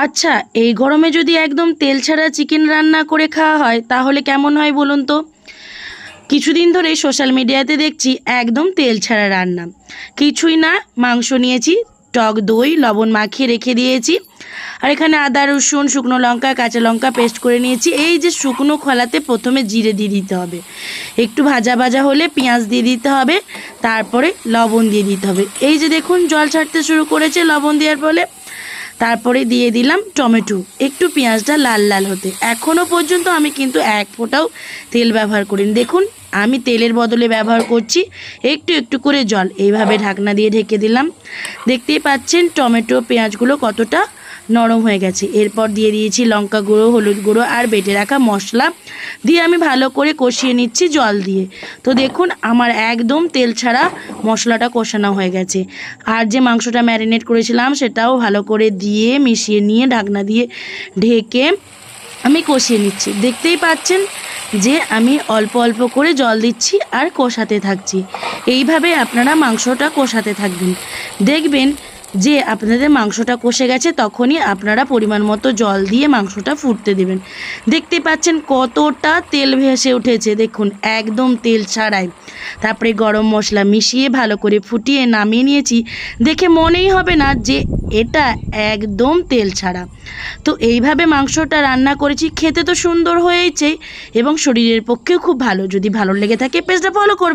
আচ্ছা, এই গরমে যদি একদম তেল ছাড়া চিকেন রান্না করে খাওয়া হয় তাহলে কেমন হয় বলুন তো? কিছুদিন ধরে সোশ্যাল মিডিয়াতে দেখছি একদম তেল ছাড়া রান্না। কিছুই না, মাংস নিয়েছি, টক দই লবণ মাখিয়ে রেখে দিয়েছি, আর এখানে আদা রসুন শুকনো লঙ্কা কাঁচা লঙ্কা পেস্ট করে নিয়েছি। এই যে শুকনো খোলাতে প্রথমে জিরে দিয়ে দিতে হবে, একটু ভাজা ভাজা হলে পেঁয়াজ দিয়ে দিতে হবে, তারপরে লবণ দিয়ে দিতে হবে। এই যে দেখুন জল ছাড়তে শুরু করেছে লবণ দেওয়ার ফলে। তারপরে দিয়ে দিলাম টমেটো, একটু পেঁয়াজটা লাল লাল হতে। এখনও পর্যন্ত আমি কিন্তু এক ফোঁটাও তেল ব্যবহার করিনি। দেখুন আমি তেলের বদলে ব্যবহার করছি একটু একটু করে জল। এইভাবে ঢাকনা দিয়ে ঢেকে দিলাম। দেখতেই পাচ্ছেন টমেটো পেঁয়াজগুলো কতটা নরম হয়ে গেছে। এরপর দিয়ে দিয়েছি লঙ্কা গুঁড়ো হলুদ গুঁড়ো আর বেটে রাখা মশলা দিয়ে আমি ভালো করে কষিয়ে নিচ্ছি জল দিয়ে। তো দেখুন আমার একদম তেল ছাড়া মশলাটা কষানো হয়ে গেছে। আর যে মাংসটা ম্যারিনেট করেছিলাম সেটাও ভালো করে দিয়ে মিশিয়ে নিয়ে ঢাকনা দিয়ে ঢেকে আমি কষিয়ে নিচ্ছি। দেখতেই পাচ্ছেন যে আমি অল্প অল্প করে জল দিচ্ছি আর কষাতে থাকছি। এইভাবে আপনারা মাংসটা কষাতে থাকবেন। দেখবেন যে আপনাদের মাংসটা কষে গেছে, তখনই আপনারা পরিমাণ মতো জল দিয়ে মাংসটা ফুটতে দেবেন। দেখতে পাচ্ছেন কতটা তেল ভেসে উঠেছে, দেখুন একদম তেল ছাড়াই। তারপরে গরম মশলা মিশিয়ে ভালো করে ফুটিয়ে নামিয়ে নিয়েছি। দেখে মনেই হবে না যে এটা একদম তেল ছাড়া। তো এইভাবে মাংসটা রান্না করেছি, খেতে তো সুন্দর হয়েছে এবং শরীরের পক্ষেও খুব ভালো। যদি ভালো লেগে থাকে পেজটা ফলো করবে।